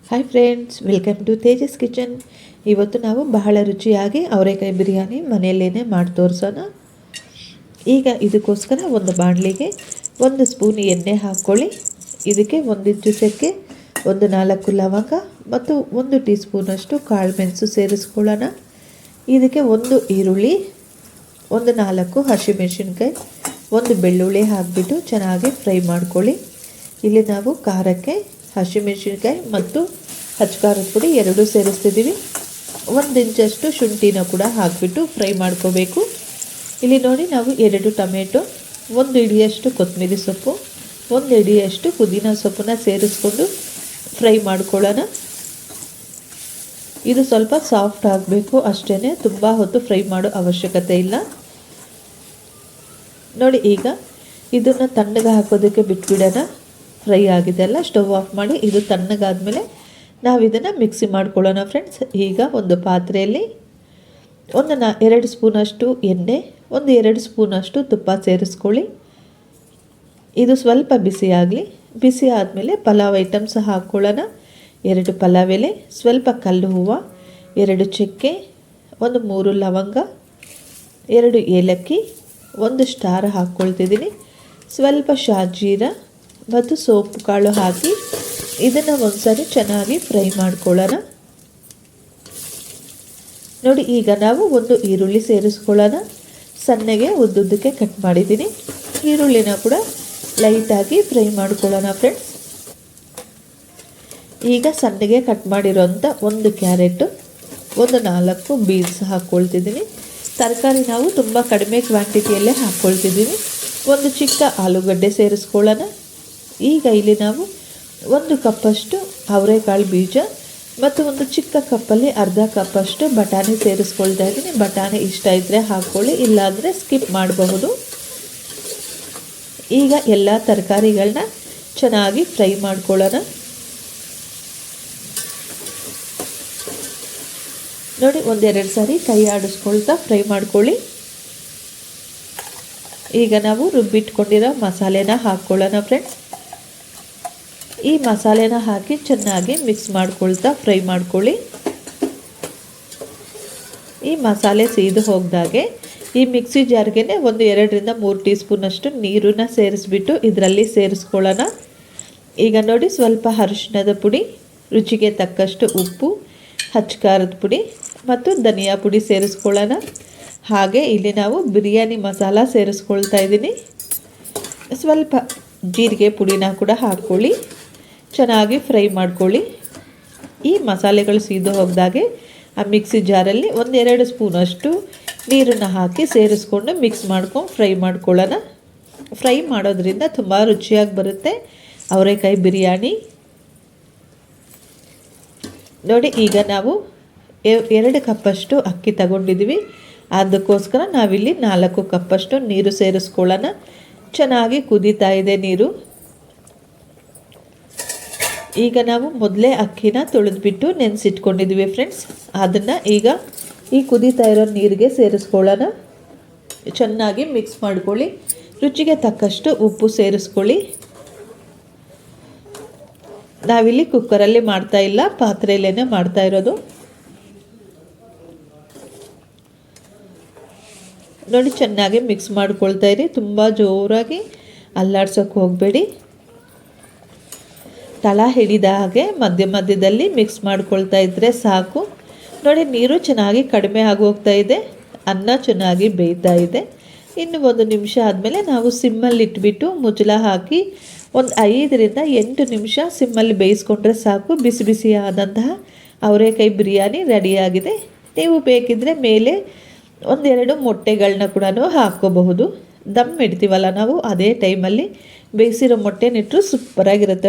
Hi friends, welcome to Tejas kitchen. ಇವತ್ತು ನಾವು ಬಹಳ ರುಚಿಯಾಗಿ ಅವರೆಕಾಯಿ ಬಿರಿಯಾನಿ ಮನೆಯಲ್ಲೇ ಮಾಡಿ ತೋರಿಸೋಣ. ಈಗ ಇದಕ್ಕೋಸ್ಕರ ಒಂದು ಬಾಣಲಿಗೆ 1 ಸ್ಪೂನ್ ಎಣ್ಣೆ ಹಾಕ್ಕೊಳ್ಳಿ. ಇದಕ್ಕೆ 1 ಇಂಚು ಚಕ್ಕೆ, 4 ಲವಂಗ ಮತ್ತು 1 ಟೀ ಸ್ಪೂನಷ್ಟು ಕಾಳು ಮೆಣಸು ಸೇರಿಸ್ಕೊಳ್ಳೋಣ. ಇದಕ್ಕೆ 1 ಈರುಳ್ಳಿ, 4 ಹಸಿಮೆಣಸಿನ್ಕಾಯಿ, 1 ಬೆಳ್ಳುಳ್ಳಿ ಹಾಕಿಬಿಟ್ಟು ಚೆನ್ನಾಗಿ ಫ್ರೈ ಮಾಡ್ಕೊಳ್ಳಿ. ಇಲ್ಲಿ ನಾವು ಖಾರಕ್ಕೆ ಹಸಿಮೆಣಸಿನ್ಕಾಯಿ ಮತ್ತು ಖಾರದ ಪುಡಿ ಎರಡೂ ಸೇರಿಸ್ತಿದ್ದೀವಿ. 1 ಇಂಚಷ್ಟು ಶುಂಠಿನ ಕೂಡ ಹಾಕಿಬಿಟ್ಟು ಫ್ರೈ ಮಾಡ್ಕೋಬೇಕು. ಇಲ್ಲಿ ನೋಡಿ, ನಾವು 2 ಟೊಮೆಟೊ, 1 ಹಿಡಿಯಷ್ಟು ಕೊತ್ತಂಬರಿ ಸೊಪ್ಪು, 1 ಹಿಡಿಯಷ್ಟು ಪುದೀನ ಸೊಪ್ಪನ್ನ ಸೇರಿಸ್ಕೊಂಡು ಫ್ರೈ ಮಾಡ್ಕೊಳ್ಳೋಣ. ಇದು ಸ್ವಲ್ಪ ಸಾಫ್ಟ್ ಆಗಬೇಕು ಅಷ್ಟೇ, ತುಂಬ ಹೊತ್ತು ಫ್ರೈ ಮಾಡೋ ಅವಶ್ಯಕತೆ ಇಲ್ಲ. ನೋಡಿ, ಈಗ ಇದನ್ನು ತಣ್ಣಗೆ ಹಾಕೋದಕ್ಕೆ ಬಿಟ್ಬಿಡೋಣ. ಫ್ರೈ ಆಗಿದೆ ಅಲ್ಲ, ಸ್ಟವ್ ಆಫ್ ಮಾಡಿ ಇದು ತಣ್ಣಗಾದ್ಮೇಲೆ ನಾವು ಇದನ್ನು ಮಿಕ್ಸಿ ಮಾಡ್ಕೊಳ್ಳೋಣ ಫ್ರೆಂಡ್ಸ್. ಈಗ ಒಂದು ಪಾತ್ರೆಯಲ್ಲಿ 2 ಸ್ಪೂನಷ್ಟು ಎಣ್ಣೆ, 2 ಸ್ಪೂನಷ್ಟು ತುಪ್ಪ ಸೇರಿಸ್ಕೊಳ್ಳಿ. ಇದು ಸ್ವಲ್ಪ ಬಿಸಿ ಆಗಲಿ. ಬಿಸಿ ಆದಮೇಲೆ ಪಲಾವ್ ಐಟಮ್ಸ್ ಹಾಕ್ಕೊಳ್ಳೋಣ. 2 ಪಲಾವ್ ಎಲೆ, ಸ್ವಲ್ಪ ಕಲ್ಲು ಹೂವು, 2 ಚಕ್ಕೆ, 3 ಲವಂಗ, 2 ಏಲಕ್ಕಿ, 1 ಸ್ಟಾರ್ ಹಾಕ್ಕೊಳ್ತಿದ್ದೀನಿ. ಸ್ವಲ್ಪ ಶಾಜೀರ ಮತ್ತು ಸೋಪು ಕಾಳು ಹಾಕಿ ಇದನ್ನು ಒಂದ್ಸರಿ ಚೆನ್ನಾಗಿ ಫ್ರೈ ಮಾಡ್ಕೊಳ್ಳೋಣ. ನೋಡಿ, ಈಗ ನಾವು 1 ಈರುಳ್ಳಿ ಸೇರಿಸ್ಕೊಳ್ಳೋಣ. ಸಣ್ಣಗೆ ಉದ್ದುದ್ದಕ್ಕೆ ಕಟ್ ಮಾಡಿದ್ದೀನಿ. ಈರುಳ್ಳಿನ ಕೂಡ ಲೈಟಾಗಿ ಫ್ರೈ ಮಾಡ್ಕೊಳ್ಳೋಣ ಫ್ರೆಂಡ್ಸ್. ಈಗ ಸಣ್ಣಗೆ ಕಟ್ ಮಾಡಿರೋಂಥ 1 ಕ್ಯಾರೆಟು, 4 ಬೀನ್ಸ್ ಹಾಕ್ಕೊಳ್ತಿದ್ದೀನಿ. ತರಕಾರಿ ನಾವು ತುಂಬ ಕಡಿಮೆ ಕ್ವಾಂಟಿಟಿಯಲ್ಲೇ ಹಾಕ್ಕೊಳ್ತಿದ್ದೀವಿ. 1 ಚಿಕ್ಕ ಆಲೂಗಡ್ಡೆ ಸೇರಿಸ್ಕೊಳ್ಳೋಣ. ಈಗ ಇಲ್ಲಿ ನಾವು 1 ಕಪ್ಪಷ್ಟು ಅವರೆಕಾಳು ಬೀಜ ಮತ್ತು 1 ಚಿಕ್ಕ ಕಪ್ಪಲ್ಲಿ ಅರ್ಧ ಕಪ್ಪಷ್ಟು ಬಟಾಣಿ ಸೇರಿಸ್ಕೊಳ್ತಾ ಇದ್ದೀನಿ. ಬಟಾಣಿ ಇಷ್ಟ ಇದ್ದರೆ ಹಾಕ್ಕೊಳ್ಳಿ, ಇಲ್ಲಾಂದರೆ ಸ್ಕಿಪ್ ಮಾಡಬಹುದು. ಈಗ ಎಲ್ಲ ತರಕಾರಿಗಳನ್ನ ಚೆನ್ನಾಗಿ ಫ್ರೈ ಮಾಡ್ಕೊಳ್ಳೋಣ. ನೋಡಿ, 1-2 ಸಾರಿ ಕೈ ಆಡಿಸ್ಕೊಳ್ತಾ ಫ್ರೈ ಮಾಡ್ಕೊಳ್ಳಿ. ಈಗ ನಾವು ರುಬ್ಬಿಟ್ಕೊಂಡಿರೋ ಮಸಾಲೆನ ಹಾಕ್ಕೊಳ್ಳೋಣ ಫ್ರೆಂಡ್ಸ್. ಈ ಮಸಾಲೆನ ಹಾಕಿ ಚೆನ್ನಾಗಿ ಮಿಕ್ಸ್ ಮಾಡ್ಕೊಳ್ತಾ ಫ್ರೈ ಮಾಡ್ಕೊಳ್ಳಿ. ಈ ಮಸಾಲೆ ಸೀದು ಹೋಗ್ದಾಗೆ ಈ ಮಿಕ್ಸಿ ಜಾರ್ಗೆ 2-3 ಟೀ ಸ್ಪೂನಷ್ಟು ನೀರನ್ನ ಸೇರಿಸ್ಬಿಟ್ಟು ಇದರಲ್ಲಿ ಸೇರಿಸ್ಕೊಳ್ಳೋಣ. ಈಗ ನೋಡಿ, ಸ್ವಲ್ಪ ಅರಿಶಿಣದ ಪುಡಿ, ರುಚಿಗೆ ತಕ್ಕಷ್ಟು ಉಪ್ಪು, ಖಾರದ ಪುಡಿ ಮತ್ತು ಧನಿಯಾ ಪುಡಿ ಸೇರಿಸ್ಕೊಳ್ಳೋಣ. ಹಾಗೆ ಇಲ್ಲಿ ನಾವು ಬಿರಿಯಾನಿ ಮಸಾಲ ಸೇರಿಸ್ಕೊಳ್ತಾ ಇದ್ದೀನಿ. ಸ್ವಲ್ಪ ಜೀರಿಗೆ ಪುಡಿನ ಕೂಡ ಹಾಕ್ಕೊಳ್ಳಿ. ಚೆನ್ನಾಗಿ ಫ್ರೈ ಮಾಡ್ಕೊಳ್ಳಿ. ಈ ಮಸಾಲೆಗಳು ಸೀದು ಹೋಗ್ದಾಗೆ ಆ ಮಿಕ್ಸಿ ಜಾರಲ್ಲಿ 1-2 ಸ್ಪೂನಷ್ಟು ನೀರನ್ನು ಹಾಕಿ ಸೇರಿಸ್ಕೊಂಡು ಮಿಕ್ಸ್ ಮಾಡ್ಕೊಂಡು ಫ್ರೈ ಮಾಡ್ಕೊಳ್ಳೋಣ. ಫ್ರೈ ಮಾಡೋದ್ರಿಂದ ತುಂಬ ರುಚಿಯಾಗಿ ಬರುತ್ತೆ ಅವರೆಕಾಯಿ ಬಿರಿಯಾನಿ. ನೋಡಿ, ಈಗ ನಾವು 2 ಕಪ್ಪಷ್ಟು ಅಕ್ಕಿ ತಗೊಂಡಿದ್ದೀವಿ. ಅದಕ್ಕೋಸ್ಕರ ನಾವಿಲ್ಲಿ 4 ಕಪ್ಪಷ್ಟು ನೀರು ಸೇರಿಸ್ಕೊಳ್ಳೋಣ. ಚೆನ್ನಾಗಿ ಕುದೀತಾ ಇದೆ ನೀರು. ಈಗ ನಾವು ಮೊದಲೇ ಅಕ್ಕಿನ ತೊಳೆದ್ಬಿಟ್ಟು ನೆನೆಸಿಟ್ಕೊಂಡಿದ್ದೀವಿ ಫ್ರೆಂಡ್ಸ್. ಅದನ್ನು ಈಗ ಈ ಕುದೀತಾ ಇರೋ ನೀರಿಗೆ ಸೇರಿಸ್ಕೊಳ್ಳೋಣ. ಚೆನ್ನಾಗಿ ಮಿಕ್ಸ್ ಮಾಡ್ಕೊಳ್ಳಿ. ರುಚಿಗೆ ತಕ್ಕಷ್ಟು ಉಪ್ಪು ಸೇರಿಸ್ಕೊಳ್ಳಿ. ನಾವಿಲ್ಲಿ ಕುಕ್ಕರಲ್ಲಿ ಮಾಡ್ತಾ ಇಲ್ಲ, ಪಾತ್ರೆಯಲ್ಲೇ ಮಾಡ್ತಾ ಇರೋದು. ನೋಡಿ, ಚೆನ್ನಾಗಿ ಮಿಕ್ಸ್ ಮಾಡ್ಕೊಳ್ತಾ ಇರಿ. ತುಂಬ ಜೋರಾಗಿ ಅಲ್ಲಾಡ್ಸೋಕ್ಕೆ ಹೋಗಬೇಡಿ. ತಳ ಹಿಡಿದ ಹಾಗೆ ಮಧ್ಯ ಮಧ್ಯದಲ್ಲಿ ಮಿಕ್ಸ್ ಮಾಡ್ಕೊಳ್ತಾ ಇದ್ದರೆ ಸಾಕು. ನೋಡಿ, ನೀರು ಚೆನ್ನಾಗಿ ಕಡಿಮೆ ಆಗೋಗ್ತಾ ಇದೆ. ಅನ್ನ ಚೆನ್ನಾಗಿ ಬೇಯ್ತಾ ಇದೆ. ಇನ್ನು 1 ನಿಮಿಷ ಆದಮೇಲೆ ನಾವು ಸಿಮ್ಮಲ್ಲಿ ಇಟ್ಬಿಟ್ಟು ಮುಚ್ಚಳ ಹಾಕಿ 5-8 ನಿಮಿಷ ಸಿಮ್ಮಲ್ಲಿ ಬೇಯಿಸ್ಕೊಂಡ್ರೆ ಸಾಕು. ಬಿಸಿ ಬಿಸಿ ಆದಂತಹ ಅವರೆಕಾಯಿ ಬಿರಿಯಾನಿ ರೆಡಿಯಾಗಿದೆ. ನೀವು ಬೇಕಿದ್ದರೆ ಮೇಲೆ 1-2 ಮೊಟ್ಟೆಗಳನ್ನ ಕೂಡ ಹಾಕ್ಕೋಬಹುದು. ದಮ್ ಇಡ್ತೀವಲ್ಲ ನಾವು, ಅದೇ ಟೈಮಲ್ಲಿ ಬೇಯಿಸಿರೋ ಮೊಟ್ಟೆನಿಟ್ಟರು ಸೂಪರಾಗಿರುತ್ತೆ.